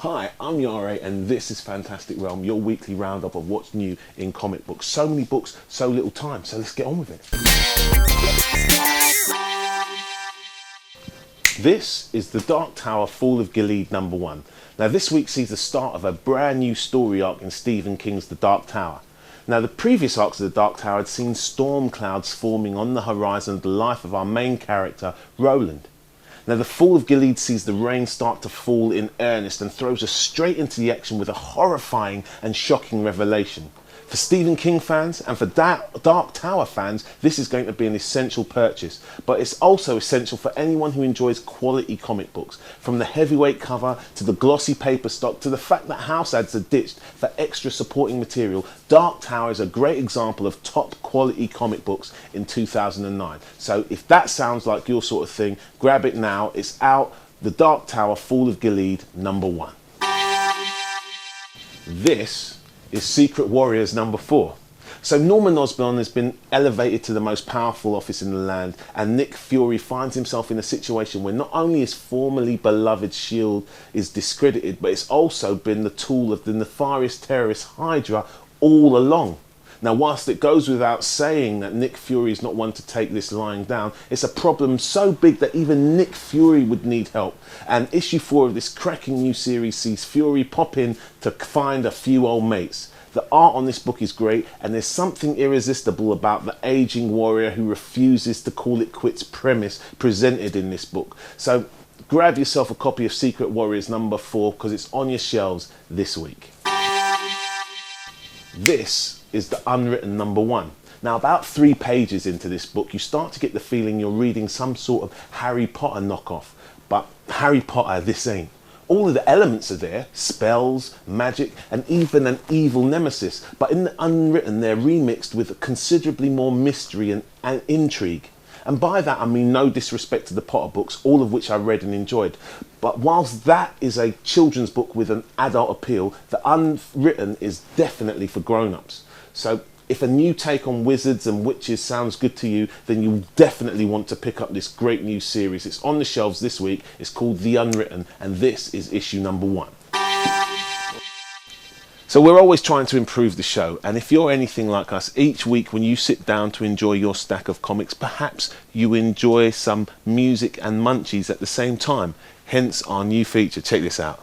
Hi, I'm Iyare and this is Fantastic Realm, your weekly roundup of what's new in comic books. So many books, so little time, so let's get on with it. This is the Dark Tower Fall of Gilead #1. Now this week sees the start of a brand new story arc in Stephen King's The Dark Tower. Now the previous arcs of The Dark Tower had seen storm clouds forming on the horizon of the life of our main character, Roland. Now the Fall of Gilead sees the rain start to fall in earnest and throws us straight into the action with a horrifying and shocking revelation. For Stephen King fans and for Dark Tower fans, this is going to be an essential purchase, but it's also essential for anyone who enjoys quality comic books. From the heavyweight cover to the glossy paper stock to the fact that house ads are ditched for extra supporting material, Dark Tower is a great example of top quality comic books in 2009. So if that sounds like your sort of thing, grab it now. It's out. The Dark Tower Fall of Gilead #1. This is Secret Warriors #4. So Norman Osborn has been elevated to the most powerful office in the land, and Nick Fury finds himself in a situation where not only his formerly beloved shield is discredited, but it's also been the tool of the nefarious terrorist Hydra all along. Now, whilst it goes without saying that Nick Fury is not one to take this lying down, it's a problem so big that even Nick Fury would need help. And issue 4 of this cracking new series sees Fury pop in to find a few old mates. The art on this book is great, and there's something irresistible about the aging warrior who refuses to call it quits premise presented in this book. So grab yourself a copy of Secret Warriors #4 because it's on your shelves this week. This is the Unwritten #1. Now, about 3 pages into this book, you start to get the feeling you're reading some sort of Harry Potter knockoff. But Harry Potter, this ain't. All of the elements are there, spells, magic, and even an evil nemesis. But in the Unwritten, they're remixed with considerably more mystery and intrigue. And by that, I mean no disrespect to the Potter books, all of which I read and enjoyed. But whilst that is a children's book with an adult appeal, the Unwritten is definitely for grown-ups. So if a new take on wizards and witches sounds good to you, then you'll definitely want to pick up this great new series. It's on the shelves this week. It's called The Unwritten, and this is issue #1. So we're always trying to improve the show, and if you're anything like us, each week when you sit down to enjoy your stack of comics, perhaps you enjoy some music and munchies at the same time. Hence our new feature. Check this out.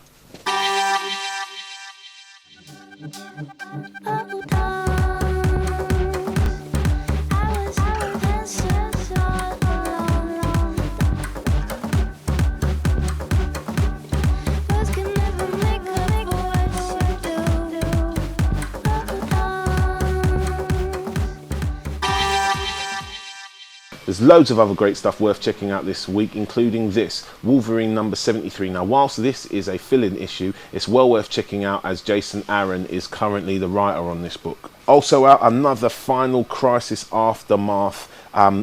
There's loads of other great stuff worth checking out this week, including this, Wolverine #73. Now, whilst this is a fill-in issue, it's well worth checking out as Jason Aaron is currently the writer on this book. Also out, another Final Crisis Aftermath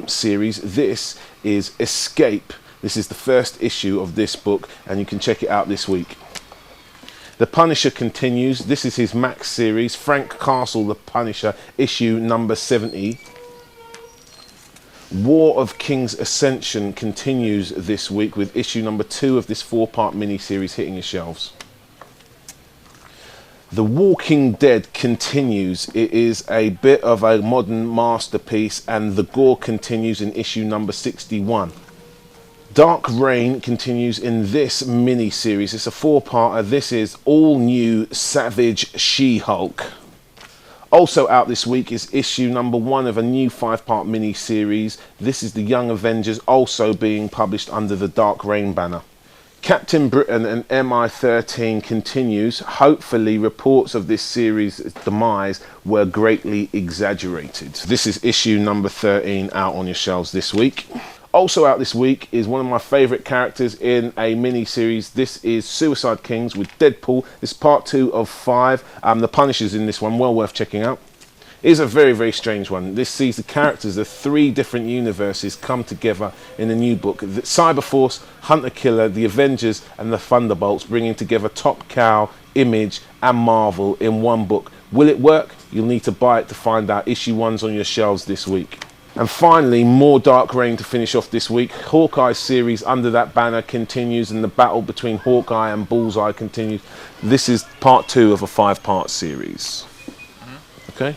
series. This is Escape. This is the first issue of this book, and you can check it out this week. The Punisher continues. This is his Max series, Frank Castle, The Punisher, issue #70. War of King's Ascension continues this week with issue #2 of this 4-part mini-series hitting your shelves. The Walking Dead continues. It is a bit of a modern masterpiece, and the gore continues in issue #61. Dark Reign continues in this mini-series. It's a 4-parter. This is all new Savage She-Hulk. Also out this week is issue #1 of a new 5-part mini-series. This is the Young Avengers, also being published under the Dark Reign banner. Captain Britain and MI13 continues. Hopefully reports of this series' demise were greatly exaggerated. This is issue #13 out on your shelves this week. Also out this week is one of my favourite characters in a mini-series. This is Suicide Kings with Deadpool. This is part 2 of 5. The Punisher's in this one, well worth checking out. It is a very, very strange one. This sees the characters of 3 different universes come together in a new book. The Cyberforce, Hunter Killer, the Avengers and the Thunderbolts, bringing together Top Cow, Image and Marvel in one book. Will it work? You'll need to buy it to find out. Issue 1's on your shelves this week. And finally, more Dark Reign to finish off this week. Hawkeye series under that banner continues, and the battle between Hawkeye and Bullseye continues. This is part 2 of a 5-part series. Okay?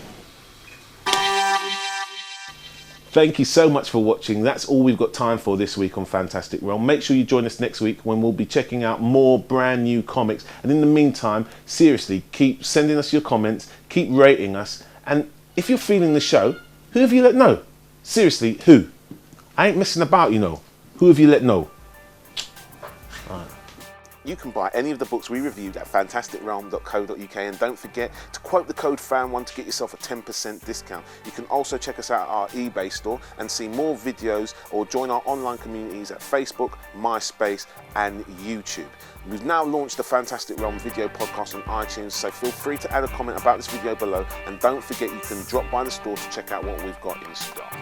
Thank you so much for watching. That's all we've got time for this week on Fantastic Realm. Make sure you join us next week when we'll be checking out more brand new comics. And in the meantime, seriously, keep sending us your comments, keep rating us. And if you're feeling the show, who have you let know? Seriously, who? I ain't messing about, you know. Who have you let know? You can buy any of the books we reviewed at fantasticrealm.co.uk, and don't forget to quote the code FAN1 to get yourself a 10% discount. You can also check us out at our eBay store and see more videos, or join our online communities at Facebook, MySpace and YouTube. We've now launched the Fantastic Realm video podcast on iTunes, so feel free to add a comment about this video below, and don't forget you can drop by the store to check out what we've got in stock.